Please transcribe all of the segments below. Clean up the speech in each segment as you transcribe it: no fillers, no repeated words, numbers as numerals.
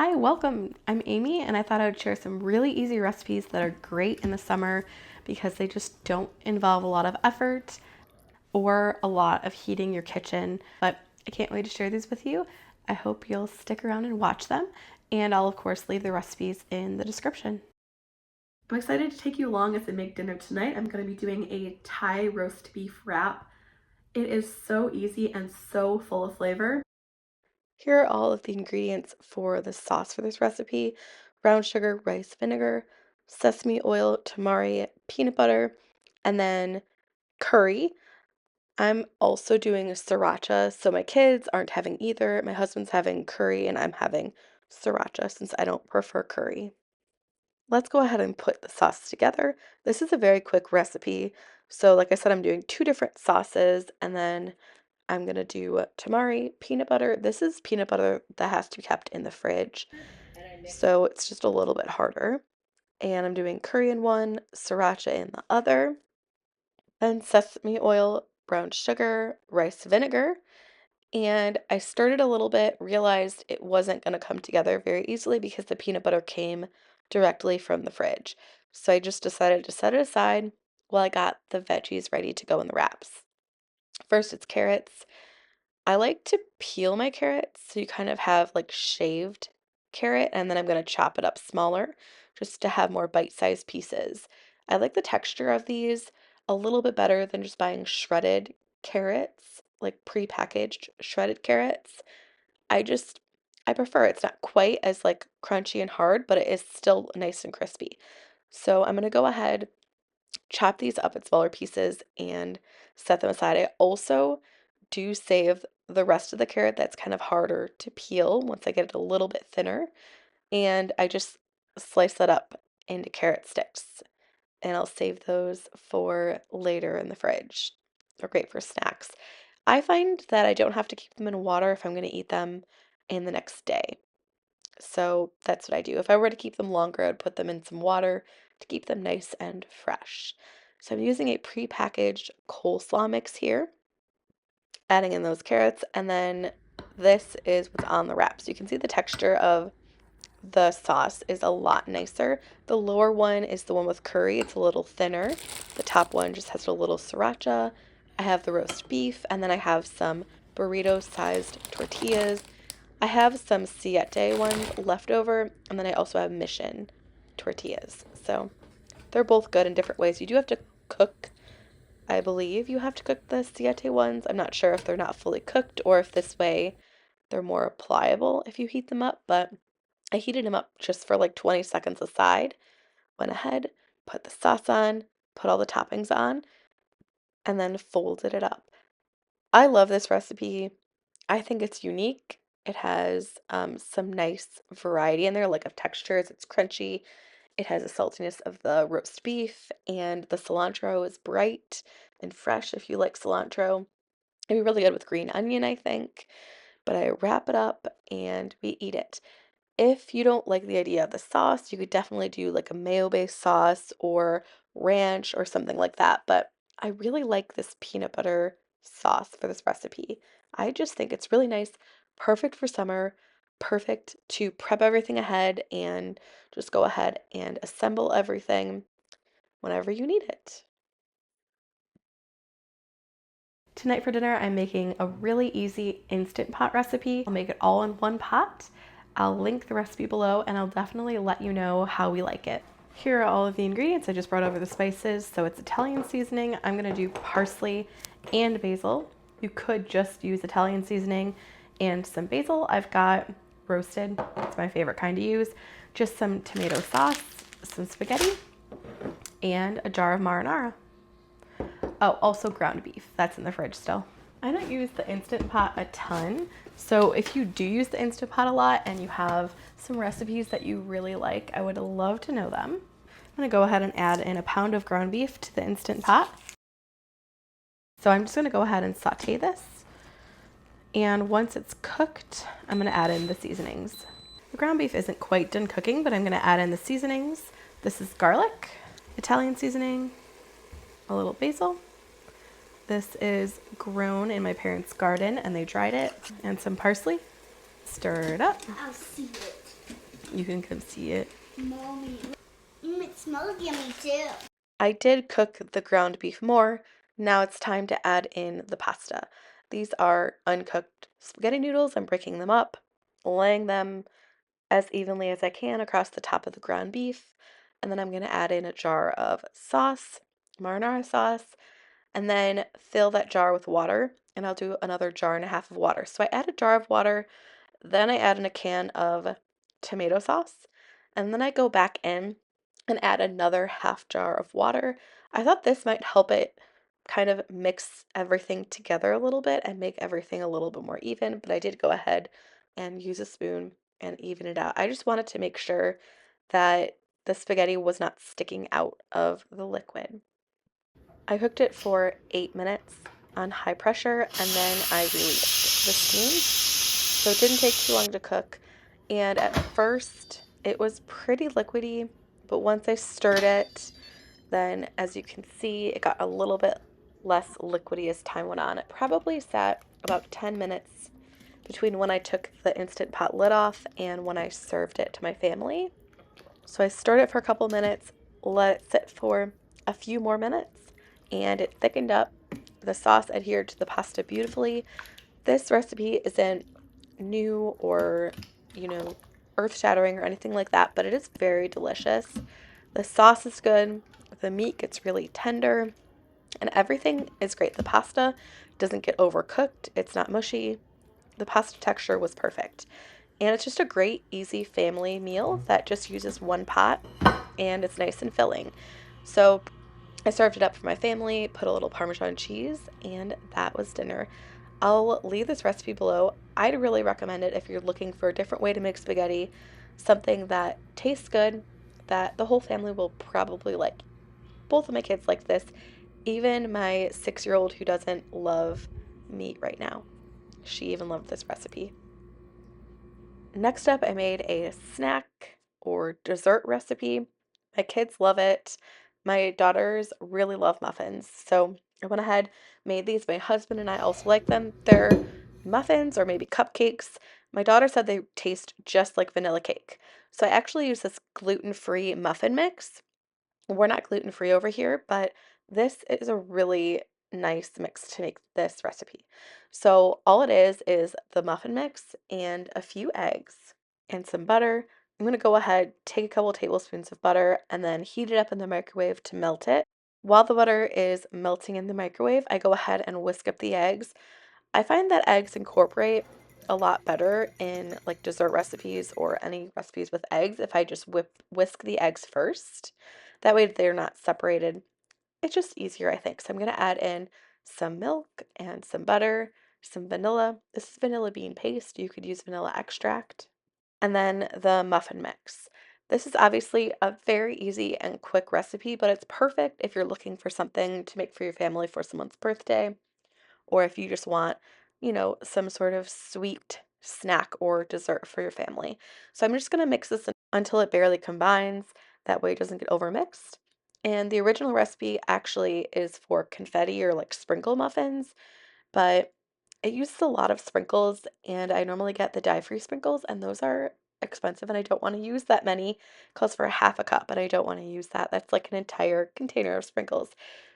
Hi, welcome. I'm Amy, and I thought I would share some really easy recipes that are great in the summer because they just don't involve a lot of effort or a lot of heating your kitchen. But I can't wait to share these with you. I hope you'll stick around and watch them, and I'll, of course, leave the recipes in the description. I'm excited to take you along as I make dinner tonight. I'm going to be doing a Thai roast beef wrap. It is so easy and so full of flavor. Here are all of the ingredients for the sauce for this recipe: brown sugar, rice vinegar, sesame oil, tamari, peanut butter, and then curry. I'm also doing a sriracha, so my kids aren't having either. My husband's having curry, and I'm having sriracha since I don't prefer curry. Let's go ahead and put the sauce together. This is a very quick recipe. So, like I said, I'm doing two different sauces, and then I'm gonna do tamari peanut butter. This is peanut butter that has to be kept in the fridge, so it's just a little bit harder. And I'm doing curry in one, sriracha in the other, then sesame oil, brown sugar, rice vinegar. And I stirred it a little bit, realized it wasn't gonna come together very easily because the peanut butter came directly from the fridge. So I just decided to set it aside while I got the veggies ready to go in the wraps. First, it's carrots. I like to peel my carrots so you kind of have like shaved carrot, and then I'm going to chop it up smaller just to have more bite-sized pieces. I like the texture of these a little bit better than just buying shredded carrots, like pre-packaged shredded carrots. I just I prefer it's not quite as like crunchy and hard, but it is still nice and crispy. So I'm going to go ahead, chop these up in smaller pieces and set them aside. I also do save the rest of the carrot that's kind of harder to peel once I get it a little bit thinner, and I just slice that up into carrot sticks, and I'll save those for later in the fridge. They're great for snacks. I find that I don't have to keep them in water if I'm going to eat them in the next day. So that's what I do. If I were to keep them longer, I'd put them in some water to keep them nice and fresh. So I'm using a pre-packaged coleslaw mix here, adding in those carrots, and then this is what's on the wrap. So you can see the texture of the sauce is a lot nicer. The lower one is the one with curry. It's a little thinner. The top one just has a little sriracha. I have the roast beef, and then I have some burrito-sized tortillas. I have some Siete ones left over, and then I also have Mission tortillas. So they're both good in different ways. You do have to cook, I believe you have to cook the Siete ones. I'm not sure if they're not fully cooked or if this way they're more pliable if you heat them up, but I heated them up just for like 20 seconds aside. Went ahead, put the sauce on, put all the toppings on, and then folded it up. I love this recipe. I think it's unique. It has some nice variety in there, like of textures. It's crunchy. It has the saltiness of the roast beef, and the cilantro is bright and fresh if you like cilantro. It'd be really good with green onion, I think. But I wrap it up and we eat it. If you don't like the idea of the sauce, you could definitely do like a mayo-based sauce or ranch or something like that. But I really like this peanut butter sauce for this recipe. I just think it's really nice, perfect for summer, perfect to prep everything ahead and just go ahead and assemble everything whenever you need it. Tonight for dinner, I'm making a really easy Instant Pot recipe. I'll make it all in one pot. I'll link the recipe below, and I'll definitely let you know how we like it. Here are all of the ingredients. I just brought over the spices. So it's Italian seasoning. I'm gonna do parsley and basil. You could just use Italian seasoning and some basil. I've got roasted, it's my favorite kind to use. Just some tomato sauce, some spaghetti, and a jar of marinara. Oh, also ground beef. That's in the fridge still. I don't use the Instant Pot a ton, so if you do use the Instant Pot a lot and you have some recipes that you really like, I would love to know them. I'm gonna go ahead and add in a pound of ground beef to the Instant Pot. So I'm just gonna go ahead and saute this. And once it's cooked, I'm gonna add in the seasonings. The ground beef isn't quite done cooking, but I'm gonna add in the seasonings. This is garlic, Italian seasoning, a little basil. This is grown in my parents' garden and they dried it, and some parsley. Stir it up. I'll see it. You can come see it. Mommy, it smells yummy too. I did cook the ground beef more. Now it's time to add in the pasta. These are uncooked spaghetti noodles. I'm breaking them up, laying them as evenly as I can across the top of the ground beef. And then I'm going to add in a jar of sauce, marinara sauce, and then fill that jar with water. And I'll do another jar and a half of water. So I add a jar of water, then I add in a can of tomato sauce, and then I go back in and add another half jar of water. I thought this might help it kind of mix everything together a little bit and make everything a little bit more even, but I did go ahead and use a spoon and even it out. I just wanted to make sure that the spaghetti was not sticking out of the liquid. I cooked it for 8 minutes on high pressure and then I released the steam. So it didn't take too long to cook. And at first it was pretty liquidy, but once I stirred it, then as you can see, it got a little bit less liquidy as time went on. It probably sat about 10 minutes between when I took the Instant Pot lid off and when I served it to my family. So I stirred it for a couple minutes, let it sit for a few more minutes, and it thickened up. The sauce adhered to the pasta beautifully. This recipe isn't new or, you know, earth-shattering or anything like that, but it is very delicious. The sauce is good, the meat gets really tender, and everything is great. The pasta doesn't get overcooked, it's not mushy. The pasta texture was perfect. And it's just a great, easy family meal that just uses one pot and it's nice and filling. So I served it up for my family, put a little Parmesan cheese, and that was dinner. I'll leave this recipe below. I'd really recommend it if you're looking for a different way to make spaghetti, something that tastes good, that the whole family will probably like. Both of my kids like this, even my 6-year-old who doesn't love meat right now. She even loved this recipe. Next up, I made a snack or dessert recipe. My kids love it. My daughters really love muffins. So I went ahead, made these. My husband and I also like them. They're muffins or maybe cupcakes. My daughter said they taste just like vanilla cake. So I actually use this gluten-free muffin mix. We're not gluten-free over here, but this is a really nice mix to make this recipe. So all it is the muffin mix and a few eggs and some butter. I'm going to go ahead, take a couple tablespoons of butter, and then heat it up in the microwave to melt it. While the butter is melting in the microwave, I go ahead and whisk up the eggs. I find that eggs incorporate a lot better in like dessert recipes or any recipes with eggs if I just whisk the eggs first. That way they're not separated. It's just easier, I think. So I'm going to add in some milk and some butter, some vanilla. This is vanilla bean paste. You could use vanilla extract. And then the muffin mix. This is obviously a very easy and quick recipe, but it's perfect if you're looking for something to make for your family for someone's birthday or if you just want, some sort of sweet snack or dessert for your family. So I'm just going to mix this until it barely combines. That way it doesn't get overmixed. And the original recipe actually is for confetti or like sprinkle muffins, but it uses a lot of sprinkles, and I normally get the dye-free sprinkles, and those are expensive, and I don't want to use that many. Calls for a half a cup, and I don't want to use that. That's like an entire container of sprinkles.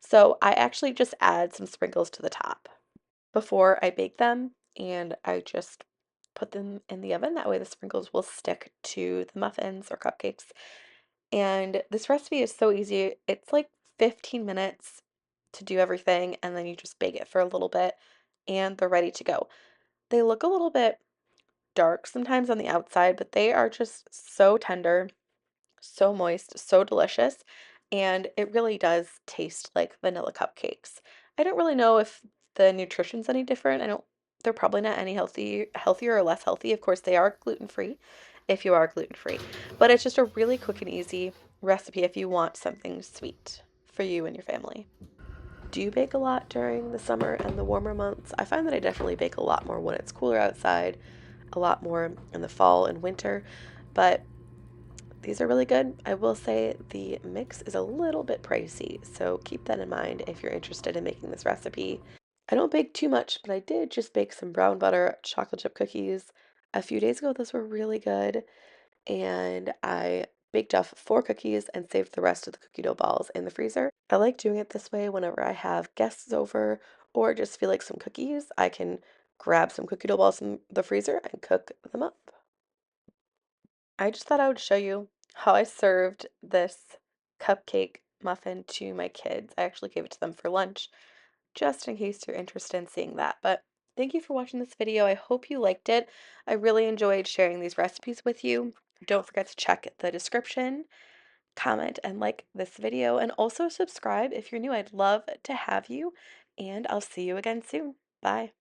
So I actually just add some sprinkles to the top before I bake them, and I just put them in the oven. That way the sprinkles will stick to the muffins or cupcakes. And this recipe is so easy. It's like 15 minutes to do everything, and then you just bake it for a little bit, and they're ready to go. They look a little bit dark sometimes on the outside, but they are just so tender, so moist, so delicious, and it really does taste like vanilla cupcakes. I don't really know if the nutrition's any different. I don't They're probably not any healthier or less healthy. Of course, they are gluten-free if you are gluten-free. But it's just a really quick and easy recipe if you want something sweet for you and your family. Do you bake a lot during the summer and the warmer months? I find that I definitely bake a lot more when it's cooler outside, a lot more in the fall and winter, but these are really good. I will say the mix is a little bit pricey, so keep that in mind if you're interested in making this recipe. I don't bake too much, but I did just bake some brown butter chocolate chip cookies a few days ago. Those were really good. and I baked off 4 cookies and saved the rest of the cookie dough balls in the freezer. I like doing it this way whenever I have guests over or just feel like some cookies. I can grab some cookie dough balls from the freezer and cook them up. I just thought I would show you how I served this cupcake muffin to my kids. I actually gave it to them for lunch, just in case you're interested in seeing that. But thank you for watching this video. I hope you liked it. I really enjoyed sharing these recipes with you. Don't forget to check the description, comment, and like this video, and also subscribe if you're new. I'd love to have you, and I'll see you again soon. Bye.